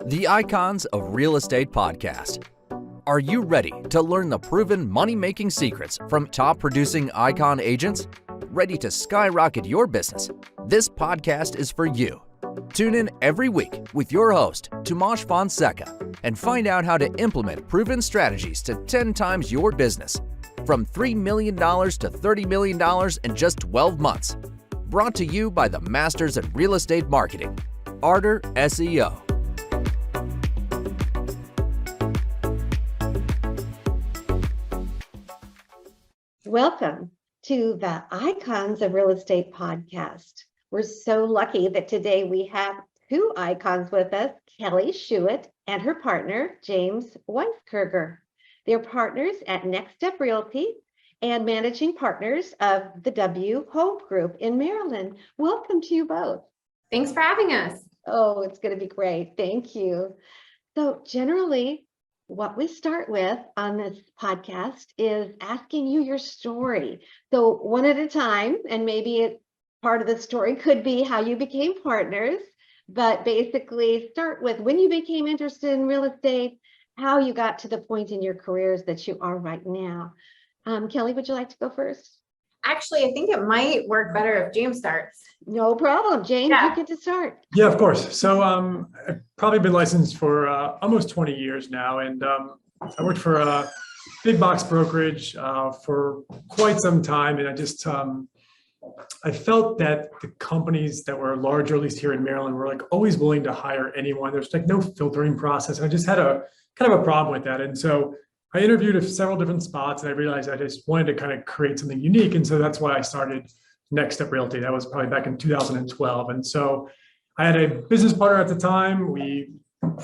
The Icons of Real Estate Podcast. Are you ready to learn the proven money-making secrets from top-producing icon agents? Ready to skyrocket your business? This podcast is for you. Tune in every week with your host, Tomasz Fonseca, and find out how to implement proven strategies to 10 times your business, from $3 million to $30 million in just 12 months. Brought to you by the Masters at Real Estate Marketing, Ardor SEO. Welcome to the Icons of Real Estate podcast. We're so lucky that today we have two icons with us, Kelly Schuit and her partner, James Weiskerger. They're partners at Next Step Realty and managing partners of the W Home Group in Maryland. Welcome to you both. Thanks for having us. Oh, it's going to be great. Thank you. So generally, what we start with on this podcast is asking you your story. So one at a time, and maybe part of the story could be how you became partners, but basically start with when you became interested in real estate, how you got to the point in your careers that you are right now. Kelly, would you like to go first? Actually, I think it might work better if James starts. No problem. James, you get to start. Yeah, of course. So I've probably been licensed for almost 20 years now. And I worked for a big box brokerage for quite some time. And I felt that the companies that were large, or at least here in Maryland, were like always willing to hire anyone. There's like no filtering process. And I just had a kind of a problem with that. And so I interviewed at several different spots, and I realized I just wanted to kind of create something unique. And so that's why I started Next Step Realty. That was probably back in 2012. And so I had a business partner at the time. We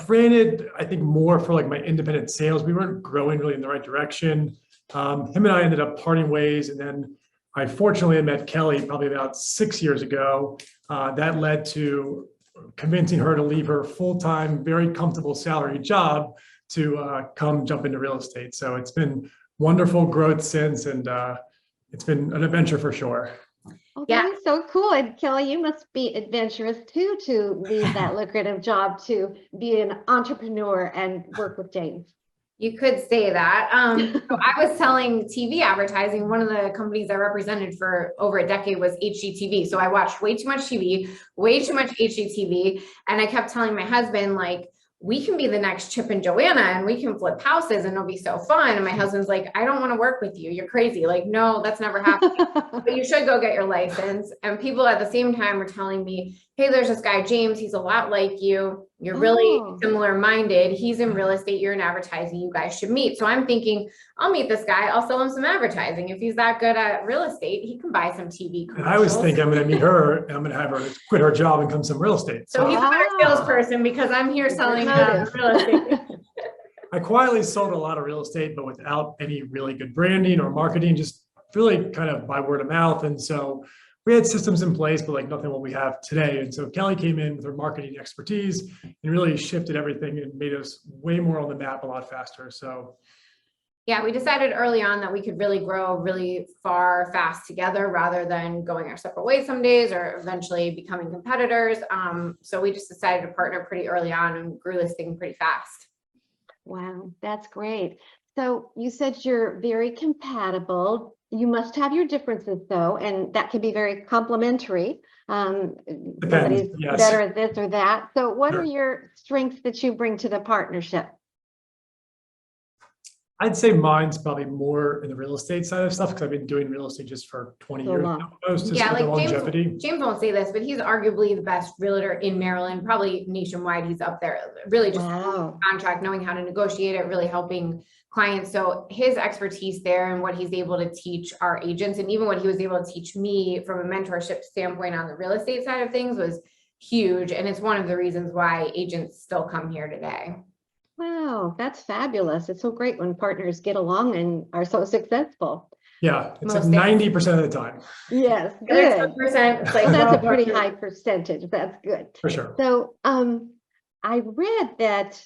ran it, I think, more for like my independent sales. We weren't growing really in the right direction. Him and I ended up parting ways. And then I fortunately met Kelly probably about 6 years ago. That led to convincing her to leave her full-time, very comfortable salary job to come jump into real estate. So it's been wonderful growth since, and it's been an adventure for sure. Oh, that is so cool. And Kelly, you must be adventurous too, to leave that lucrative job to be an entrepreneur and work with James. You could say that. So I was selling TV advertising. One of the companies I represented for over a decade was HGTV. So I watched way too much TV, way too much HGTV. And I kept telling my husband, like, we can be the next Chip and Joanna and we can flip houses and it'll be so fun. And my husband's like, I don't want to work with you. You're crazy. Like, no, that's never happened. But you should go get your license. And people at the same time were telling me, hey, there's this guy, James. He's a lot like you. You're really similar minded. He's in real estate. You're in advertising. You guys should meet. So I'm thinking, I'll meet this guy. I'll sell him some advertising. If he's that good at real estate, he can buy some TV commercials. I was thinking I'm going to meet her and I'm going to have her quit her job and come some real estate. So he's a better salesperson because I'm here selling real estate. I quietly sold a lot of real estate, but without any really good branding or marketing, just really kind of by word of mouth. And so we had systems in place, but like nothing what we have today. And so Kelly came in with her marketing expertise and really shifted everything and made us way more on the map a lot faster. So yeah, we decided early on that we could really grow really far, fast together rather than going our separate ways some days or eventually becoming competitors. So we just decided to partner pretty early on and grew this thing pretty fast. Wow, that's great. So you said you're very compatible. You must have your differences though, and that can be very complementary. Somebody's better at this or that. So what are your strengths that you bring to the partnership? I'd say mine's probably more in the real estate side of stuff because I've been doing real estate just for 20 years now, almost. Yeah, like James won't say this, but he's arguably the best realtor in Maryland, probably nationwide. He's up there, really just contract, knowing how to negotiate it, really helping clients. So his expertise there and what he's able to teach our agents, and even what he was able to teach me from a mentorship standpoint on the real estate side of things, was huge. And it's one of the reasons why agents still come here today. Wow, that's fabulous. It's so great when partners get along and are so successful. Yeah, it's like 90% of the time. Yes, good. Percent, like, that's a pretty high percentage. That's good. For sure. So I read that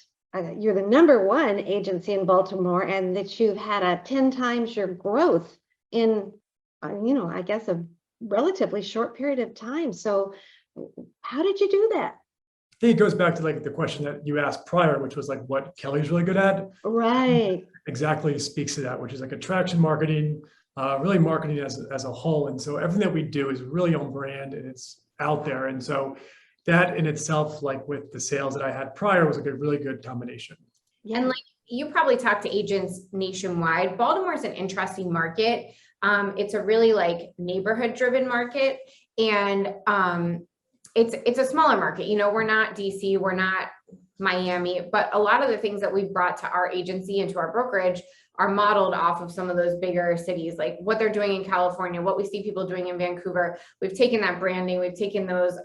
you're the #1 agency in Baltimore and that you've had a 10 times your growth in, I guess a relatively short period of time. So how did you do that? think it goes back to like the question that you asked prior, which was like what Kelly's really good at. Right. Exactly speaks to that, which is like attraction marketing, really marketing as a whole. And so everything that we do is really on brand and it's out there. And so that in itself, like with the sales that I had prior, was like a really good combination. Yeah. And like you probably talk to agents nationwide. Baltimore is an interesting market. It's a really like neighborhood driven market, and it's a smaller market. You know, we're not DC, we're not Miami, but a lot of the things that we've brought to our agency and to our brokerage are modeled off of some of those bigger cities, like what they're doing in California, what we see people doing in Vancouver. We've taken that branding, we've taken those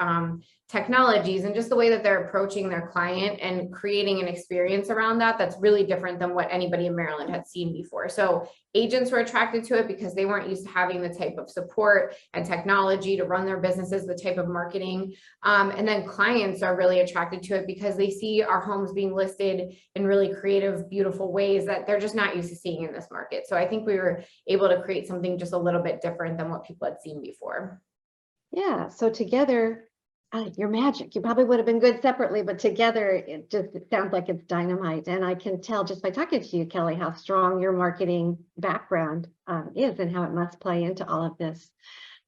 technologies and just the way that they're approaching their client and creating an experience around that that's really different than what anybody in Maryland had seen before. So agents were attracted to it because they weren't used to having the type of support and technology to run their businesses, the type of marketing. And then clients are really attracted to it because they see our homes being listed in really creative, beautiful ways that they're just not used to seeing in this market. So I think we were able to create something just a little bit different than what people had seen before. Yeah. So together, you're magic. You probably would have been good separately, but together it sounds like it's dynamite. And I can tell just by talking to you, Kelly, how strong your marketing background is and how it must play into all of this.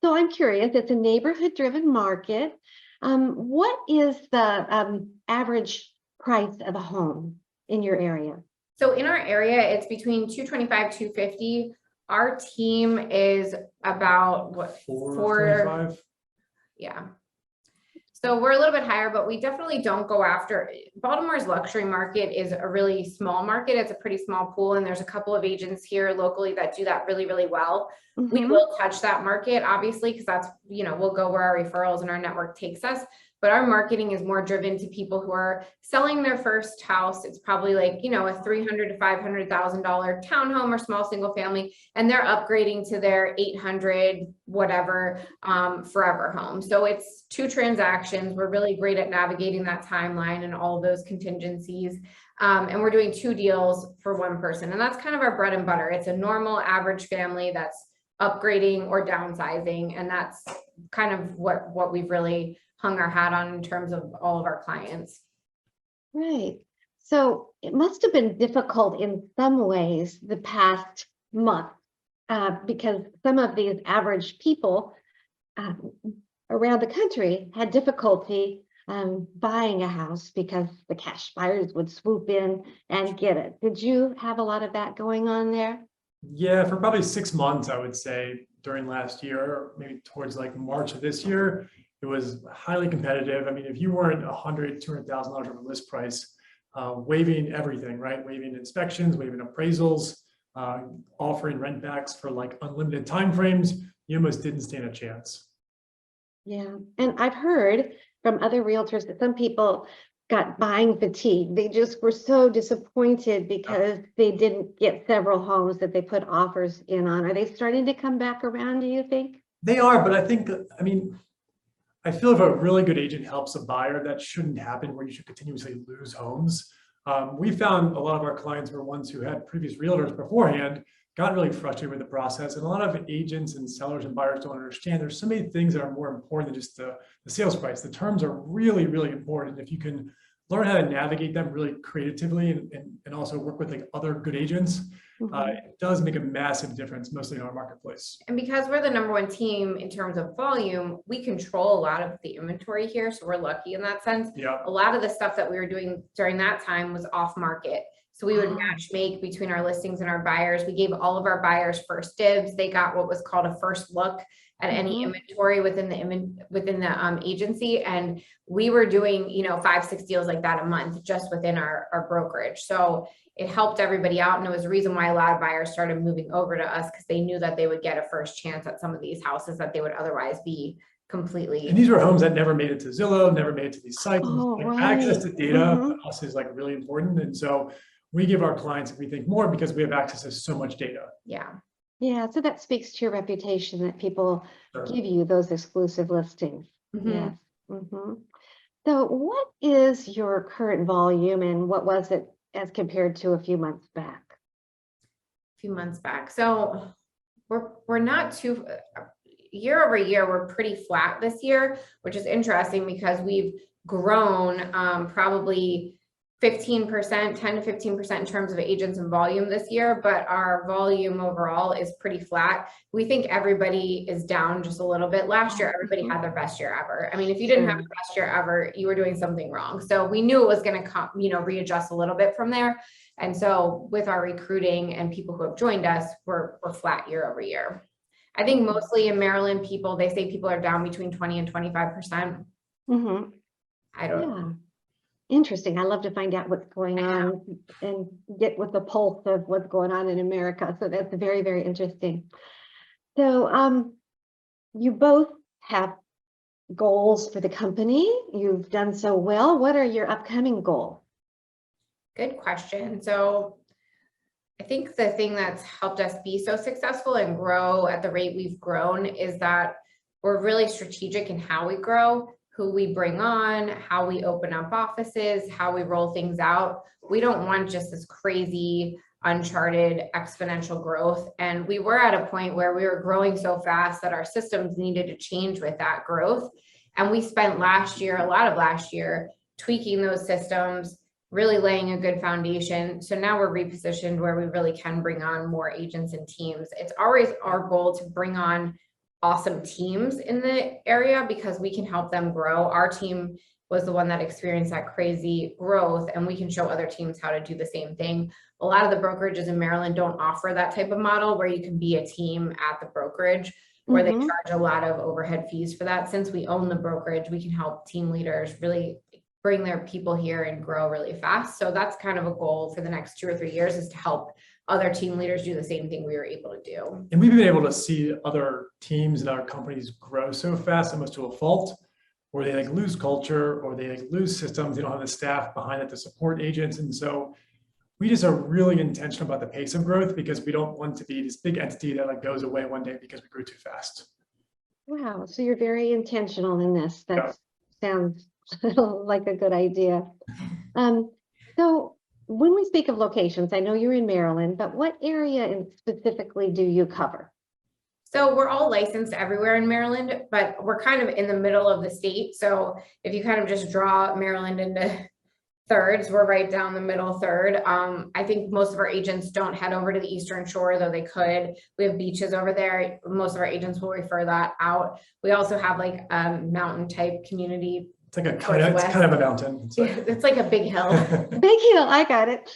So I'm curious, it's a neighborhood driven market. What is the average price of a home in your area? So in our area, it's between $225, $250. Our team is about what, $425? Yeah. So we're a little bit higher, but we definitely don't go after. Baltimore's luxury market is a really small market. It's a pretty small pool, and there's a couple of agents here locally that do that really, really well. Mm-hmm. We will touch that market, obviously, because that's, you know, we'll go where our referrals and our network takes us. But our marketing is more driven to people who are selling their first house. It's probably like, you know, a $300,000 to $500,000 townhome or small single family, and they're upgrading to their 800 whatever forever home. So it's 2 transactions. We're really great at navigating that timeline and all of those contingencies. And we're doing 2 deals for 1 person, and that's kind of our bread and butter. It's a normal average family that's upgrading or downsizing, and that's kind of what we've really hung our hat on in terms of all of our clients. Right. So it must have been difficult in some ways the past month because some of these average people around the country had difficulty buying a house because the cash buyers would swoop in and get it. Did you have a lot of that going on there? Yeah, for probably 6 months, I would say during last year, or maybe towards like March of this year, it was highly competitive. I mean, if you weren't $100,000, $200,000 over list price, waiving everything, right? Waiving inspections, waiving appraisals, offering rent backs for like unlimited timeframes, you almost didn't stand a chance. Yeah, and I've heard from other realtors that some people got buying fatigue. They just were so disappointed because they didn't get several homes that they put offers in on. Are they starting to come back around, do you think? They are, but I think, I mean, I feel if a really good agent helps a buyer, that shouldn't happen where you should continuously lose homes. We found a lot of our clients were ones who had previous realtors beforehand, got really frustrated with the process. And a lot of agents and sellers and buyers don't understand there's so many things that are more important than just the sales price. The terms are really, really important. If you can learn how to navigate them really creatively and also work with like other good agents, it does make a massive difference, mostly in our marketplace. And because we're the #1 team in terms of volume, we control a lot of the inventory here. So we're lucky in that sense. Yeah. A lot of the stuff that we were doing during that time was off market. So we would match make between our listings and our buyers. We gave all of our buyers first dibs. They got what was called a first look at any inventory within the agency. And we were doing, you know, 5-6 deals like that a month just within our brokerage. So it helped everybody out. And it was a reason why a lot of buyers started moving over to us, because they knew that they would get a first chance at some of these houses that they would otherwise be completely. And these were homes that never made it to Zillow, never made it to these sites. Right. Access to data for us is like really important. And so we give our clients, if we think more, because we have access to so much data. Yeah. Yeah, so that speaks to your reputation that people give you those exclusive listings. Yes. So what is your current volume and what was it as compared to a few months back? So we're not too, year over year, we're pretty flat this year, which is interesting because we've grown probably 15%, 10 to 15% in terms of agents and volume this year, but our volume overall is pretty flat. We think everybody is down just a little bit. Last year, everybody had their best year ever. I mean, if you didn't have the best year ever, you were doing something wrong. So we knew it was going to come, readjust a little bit from there. And so with our recruiting and people who have joined us, we're flat year over year. I think mostly in Maryland, they say people are down between 20 and 25%. Mm-hmm. I don't know. Interesting. I love to find out what's going on and get with the pulse of what's going on in America. So that's very, very interesting. So you both have goals for the company. You've done so well. What are your upcoming goals? Good question. So I think the thing that's helped us be so successful and grow at the rate we've grown is that we're really strategic in how we grow, who we bring on, how we open up offices, how we roll things out. We don't want just this crazy, uncharted, exponential growth. And we were at a point where we were growing so fast that our systems needed to change with that growth. And we spent a lot of last year, tweaking those systems, really laying a good foundation. So now we're repositioned where we really can bring on more agents and teams. It's always our goal to bring on awesome teams in the area because we can help them grow. Our team was the one that experienced that crazy growth, and we can show other teams how to do the same thing. A lot of the brokerages in Maryland don't offer that type of model where you can be a team at the brokerage, where they charge a lot of overhead fees for that. Since we own the brokerage, we can help team leaders really bring their people here and grow really fast. So that's kind of a goal for the next 2 or 3 years, is to help other team leaders do the same thing we were able to do. And we've been able to see other teams and other companies grow so fast, almost to a fault, where they lose culture or they lose systems. They don't have the staff behind it to support agents. And so we just are really intentional about the pace of growth because we don't want to be this big entity that goes away one day because we grew too fast. Wow. So you're very intentional in this. That sounds like a good idea. So when we speak of locations, I know you're in Maryland, but what area specifically do you cover? So we're all licensed everywhere in Maryland, but we're kind of in the middle of the state. So if you kind of just draw Maryland into thirds, we're right down the middle third. I think most of our agents don't head over to the Eastern Shore, though they could. We have beaches over there. Most of our agents will refer that out. We also have like a mountain type community. It's like it's kind of a mountain. It's like a big hill. Big hill, I got it.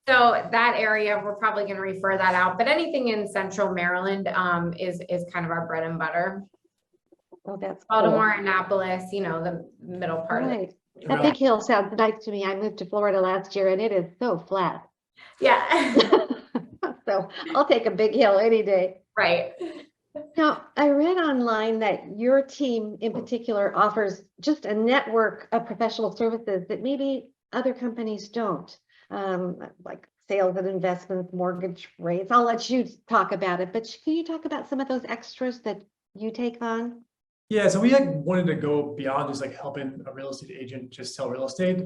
So that area, we're probably going to refer that out. But anything in Central Maryland is kind of our bread and butter. Oh, that's Baltimore, cool. Annapolis, the middle part of it. That big hill sounds nice to me. I moved to Florida last year and it is so flat. Yeah. So I'll take a big hill any day. Right. Now, I read online that your team in particular offers just a network of professional services that maybe other companies don't, like sales and investments, mortgage rates. I'll let you talk about it, but can you talk about some of those extras that you take on? Yeah, so we wanted to go beyond just helping a real estate agent just sell real estate.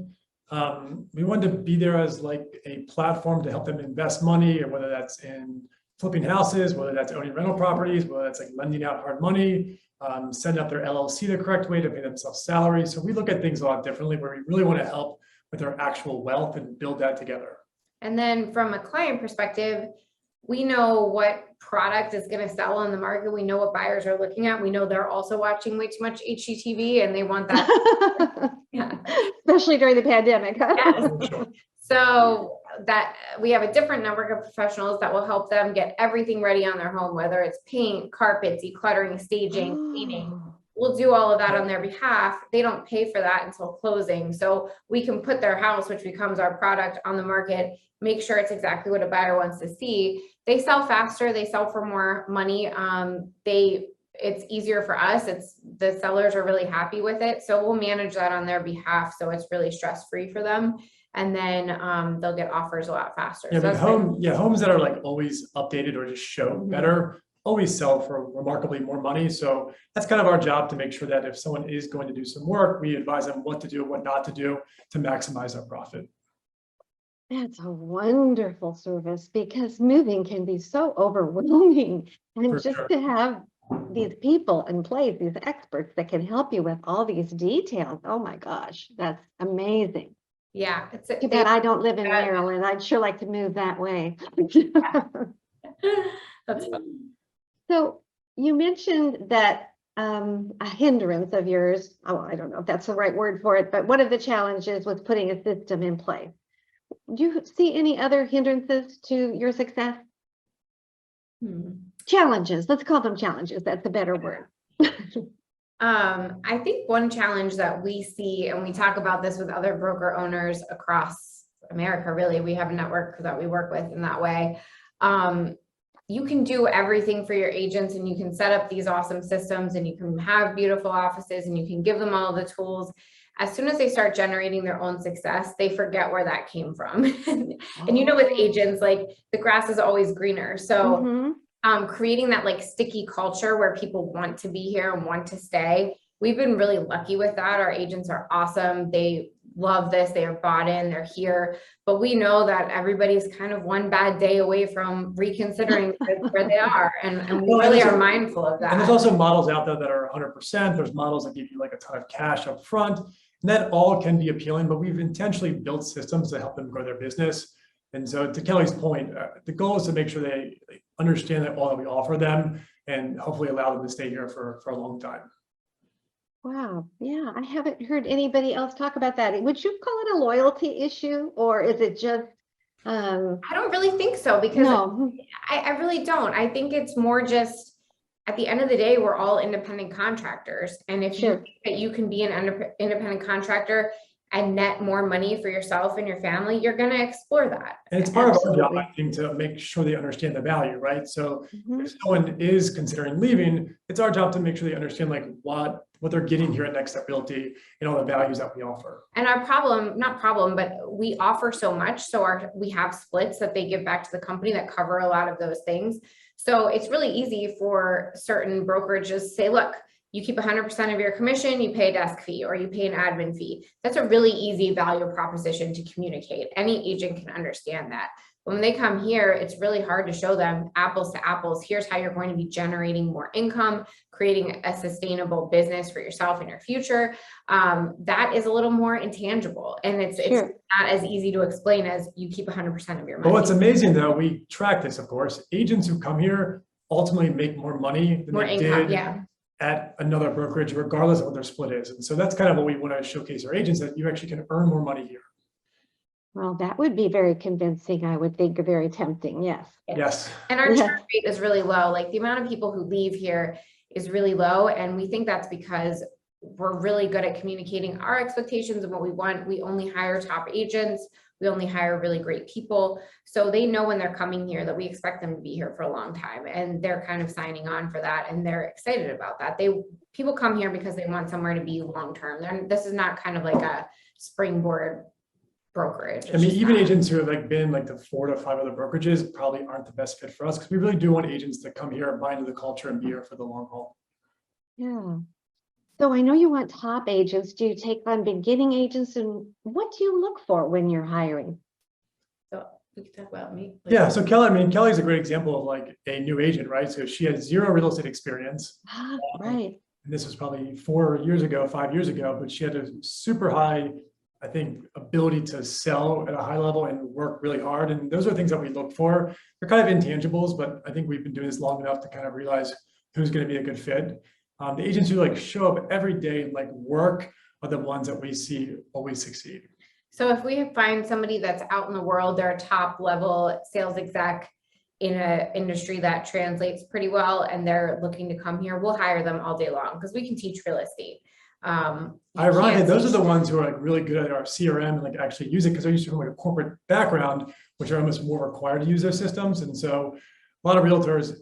We wanted to be there as a platform to help them invest money, or whether that's in flipping houses, whether that's owning rental properties, whether that's lending out hard money, setting up their LLC the correct way to pay themselves salary. So we look at things a lot differently, where we really want to help with their actual wealth and build that together. And then from a client perspective, we know what product is going to sell on the market. We know what buyers are looking at. We know they're also watching way too much HGTV and they want that. Yeah. Especially during the pandemic. Huh? Yes. So that we have a different network of professionals that will help them get everything ready on their home, whether it's paint, carpet, decluttering, staging, cleaning. We'll do all of that on their behalf. They don't pay for that until closing. So we can put their house, which becomes our product, on the market, make sure it's exactly what a buyer wants to see. They sell faster, they sell for more money. It's easier for us. The sellers are really happy with it. So we'll manage that on their behalf. So it's really stress-free for them. And then they'll get offers a lot faster. Yeah, so homes that are always updated or just show better always sell for remarkably more money. So that's kind of our job, to make sure that if someone is going to do some work, we advise them what to do, what not to do to maximize our profit. That's a wonderful service, because moving can be so overwhelming, and For just sure. to have these people in place, these experts that can help you with all these details. Oh my gosh, that's amazing. Yeah, it's Too bad I don't live in Maryland. I'd sure like to move that way. that's fun. So you mentioned that a hindrance of yours, oh, I don't know if that's the right word for it, but one of the challenges was putting a system in place. Do you see any other hindrances to your success? Challenges, let's call them challenges. That's a better word. I think one challenge that we see, and we talk about this with other broker owners across America, really, we have a network that we work with in that way. You can do everything for your agents, and you can set up these awesome systems, and you can have beautiful offices, and you can give them all the tools. As soon as they start generating their own success, they forget where that came from. And you know, with agents, like the grass is always greener. So creating that like sticky culture where people want to be here and want to stay. We've been really lucky with that. Our agents are awesome. They love this. They are bought in, they're here, but we know that everybody's kind of one bad day away from reconsidering where they are. And we really are mindful of that. And there's also models out there that are 100%. There's models that give you like a ton of cash up front, and that all can be appealing, but we've intentionally built systems to help them grow their business. And so to Kelly's point, the goal is to make sure they understand that all that we offer them and hopefully allow them to stay here for a long time. Wow. Yeah, I haven't heard anybody else talk about that. Would you call it a loyalty issue, or is it just I don't really think so, because no. I really don't. I think it's more just at the end of the day, we're all independent contractors. And if you think that you can be an independent contractor and net more money for yourself and your family, you're going to explore that. And it's part of our job, I think, to make sure they understand the value, right? So if someone is considering leaving, it's our job to make sure they understand like what they're getting here at Next Step Realty and all the values that we offer. And our problem, not problem, but we offer so much. So we have splits that they give back to the company that cover a lot of those things. So it's really easy for certain brokerages to say, look, you keep 100% of your commission, you pay a desk fee, or you pay an admin fee. That's a really easy value proposition to communicate. Any agent can understand that. When they come here, it's really hard to show them apples to apples. Here's how you're going to be generating more income, creating a sustainable business for yourself in your future. That is a little more intangible, and it's not as easy to explain as you keep 100% of your money. But what's amazing though, we track this, of course, agents who come here ultimately make more money than they did at another brokerage, regardless of what their split is. And so that's kind of what we want to showcase our agents, that you actually can earn more money here. Well, that would be very convincing. I would think very tempting. Yes. Yes. And our churn rate is really low. Like the amount of people who leave here is really low. And we think that's because we're really good at communicating our expectations and what we want. We only hire top agents. We only hire really great people. So they know when they're coming here that we expect them to be here for a long time, and they're kind of signing on for that. And they're excited about that. People come here because they want somewhere to be long-term. This is not kind of like a springboard brokerage. I mean, even agents who have like been like the 4 to 5 other brokerages probably aren't the best fit for us, because we really do want agents to come here, buy into the culture, and be here for the long haul. Yeah. So I know you want top agents. Do you take on beginning agents, and what do you look for when you're hiring? So we can talk about me. Yeah. So Kelly's a great example of like a new agent, right? So she had 0 real estate experience. Right. And this was probably 4 years ago, 5 years ago, but she had a super high, I think, ability to sell at a high level and work really hard. And those are things that we look for. They're kind of intangibles, but I think we've been doing this long enough to kind of realize who's going to be a good fit. The agents who like show up every day and like work are the ones that we see always succeed. So if we find somebody that's out in the world, they're a top level sales exec in an industry that translates pretty well, and they're looking to come here, we'll hire them all day long because we can teach real estate. Ironically, those are the ones who are like really good at our CRM and like actually use it, because they're used to from like a corporate background, which are almost more required to use those systems. And so a lot of realtors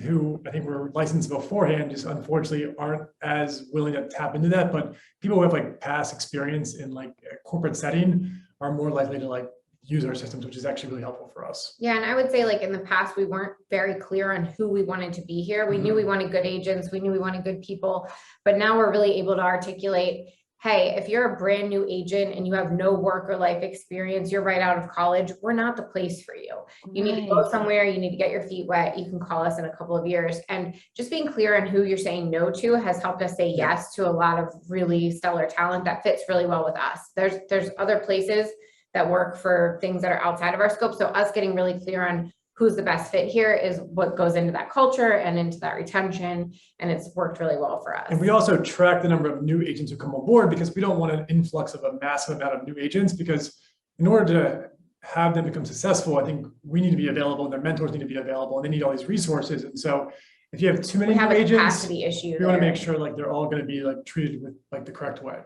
who I think were licensed beforehand just unfortunately aren't as willing to tap into that. But people who have like past experience in like a corporate setting are more likely to like use our systems, which is actually really helpful for us. Yeah. And I would say like in the past, we weren't very clear on who we wanted to be here. We knew we wanted good agents. We knew we wanted good people, but now we're really able to articulate, hey, if you're a brand new agent and you have no work or life experience, you're right out of college, we're not the place for you. You need to go Right. somewhere, you need to get your feet wet. You can call us in a couple of years. And just being clear on who you're saying no to has helped us say yes to a lot of really stellar talent that fits really well with us. There's other places that work for things that are outside of our scope. So us getting really clear on who's the best fit here is what goes into that culture and into that retention. And it's worked really well for us. And we also track the number of new agents who come on board, because we don't want an influx of a massive amount of new agents, because in order to have them become successful, I think we need to be available and their mentors need to be available, and they need all these resources. And so if you have too many We have new a agents, capacity issue we want to there. make sure like they're all going to be like treated with like the correct way.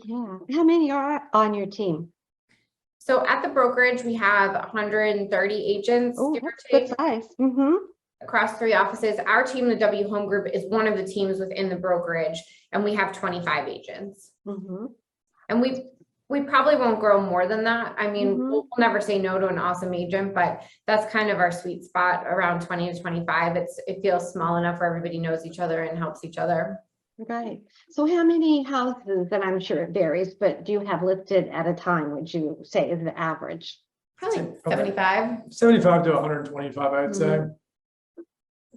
Yeah. How many are on your team? So at the brokerage, we have 130 agents, Oh, give or that's good take, size. Mm-hmm. across 3 offices. Our team, the W Home Group, is one of the teams within the brokerage, and we have 25 agents. Mm-hmm. And we probably won't grow more than that. I mean, Mhm. we'll never say no to an awesome agent, but that's kind of our sweet spot, around 20 to 25. It feels small enough where everybody knows each other and helps each other. Right. So how many houses, and I'm sure it varies, but do you have listed at a time, would you say is the average? Probably Okay. 75. 75 to 125, I'd say.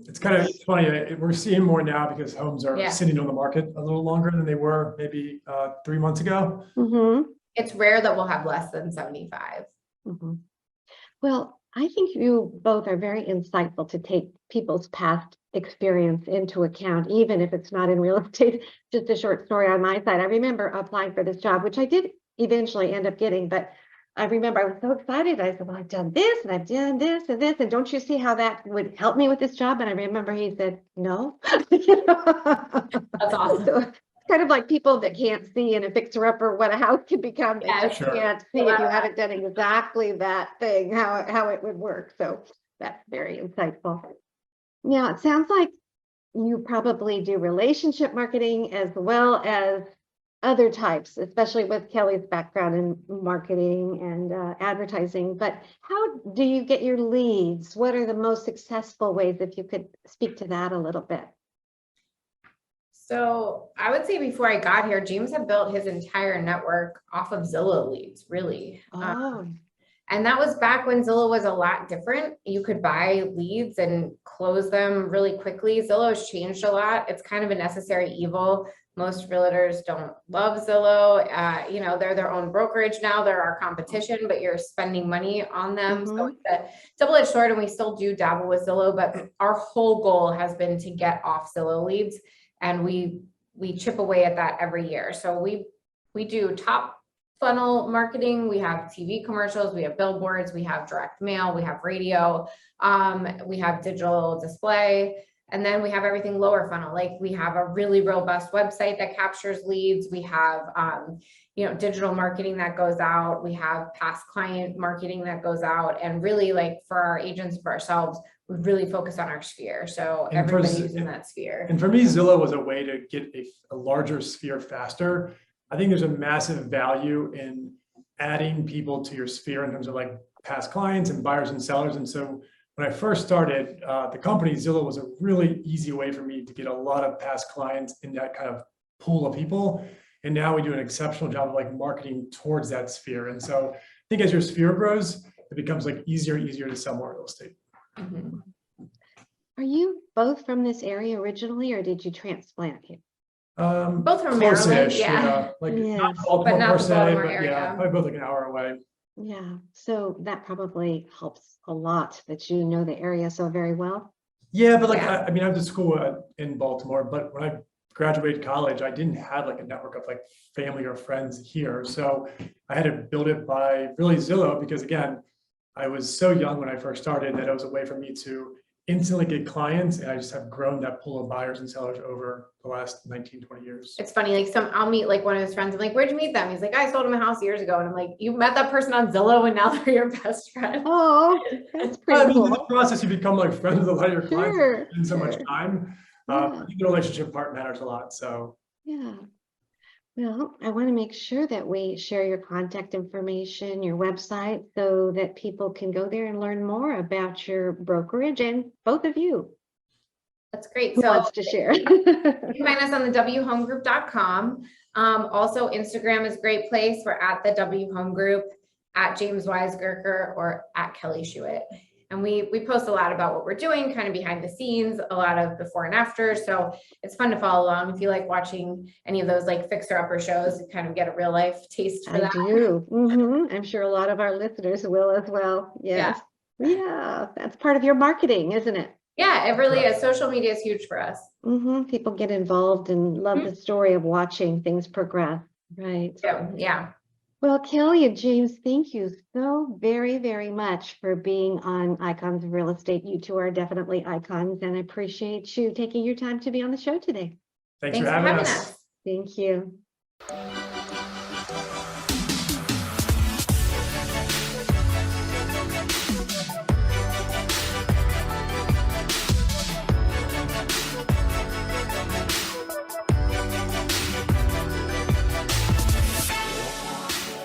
It's kind of funny. We're seeing more now because homes are Yeah. sitting on the market a little longer than they were maybe 3 months ago. Mm-hmm. It's rare that we'll have less than 75. Mm-hmm. Well, I think you both are very insightful to take people's past experience into account, even if it's not in real estate. Just a short story on my side. I remember applying for this job, which I did eventually end up getting, but I remember I was so excited. I said, well, I've done this and I've done this and this, and don't you see how that would help me with this job? And I remember he said, no. You know? That's awesome. So it's kind of like people that can't see in a fixer-upper what a house can become. They Yeah, just sure. can't see if you haven't done exactly that thing, how it would work. So that's very insightful. Now, it sounds like you probably do relationship marketing as well as other types, especially with Kelly's background in marketing and advertising. But how do you get your leads? What are the most successful ways, if you could speak to that a little bit? So I would say before I got here, James had built his entire network off of Zillow leads, really. Oh, And that was back when Zillow was a lot different. You could buy leads and close them really quickly. Zillow has changed a lot. It's kind of a necessary evil. Most realtors don't love Zillow. You know, they're their own brokerage now. They're our competition, but you're spending money on them. So it's a double-edged sword, and we still do dabble with Zillow, but our whole goal has been to get off Zillow leads, and we chip away at that every year. So we do top funnel marketing. We have TV commercials, we have billboards, we have direct mail, we have radio, we have digital display, and then we have everything lower funnel. Like we have a really robust website that captures leads. We have, you know, digital marketing that goes out. We have past client marketing that goes out, and really, like, for our agents, for ourselves, we really focus on our sphere. So And for everybody's in that sphere. And for me, Zillow was a way to get a larger sphere faster. I think there's a massive value in adding people to your sphere in terms of like past clients and buyers and sellers. And so when I first started the company, Zillow was a really easy way for me to get a lot of past clients in that kind of pool of people. And now we do an exceptional job of like marketing towards that sphere. And so I think as your sphere grows, it becomes like easier and easier to sell more real estate. Mhm. are you both from this area originally, or did you transplant here? Both from Close-ish, Maryland, yeah. like Yes. not But Baltimore not per the se, Baltimore but area. yeah, probably both like an hour away. Yeah, so that probably helps a lot that you know the area so very well. Yeah, but like, Yeah. I mean, I went to school in Baltimore, but when I graduated college, I didn't have like a network of like family or friends here. So I had to build it by really Zillow, because again, I was so young when I first started that it was a way for me to instantly get clients. And I just have grown that pool of buyers and sellers over the last 19, 20 years. It's funny, like I'll meet like one of his friends. I'm like, where'd you meet them? He's like, I sold him a house years ago. And I'm like, you met that person on Zillow and now they're your best friend. Oh, that's I pretty mean, in the cool. process, you become like friends with a lot of your clients. Sure, You spend so much sure. time. Yeah. I think the relationship part matters a lot. So Yeah. Well, I want to make sure that we share your contact information, your website, so that people can go there and learn more about your brokerage and both of you. That's great. Who So wants to share? you can find us on the whomegroup.com. Also, Instagram is a great place. We're at the W Home Group, at James Weiskerger, or at Kelly Schuit. And we post a lot about what we're doing, kind of behind the scenes, a lot of before and after. So it's fun to follow along. If you like watching any of those like fixer upper shows, you kind of get a real life taste for that. I do. I'm sure a lot of our listeners will as well. Yes. Yeah. That's part of your marketing, isn't it? Yeah, it really is. Social media is huge for us. People get involved and love the story of watching things progress. Right. Yeah. Well, Kelly and James, thank you so very, very much for being on Icons of Real Estate. You two are definitely icons, and I appreciate you taking your time to be on the show today. Thanks for having us. Thank you.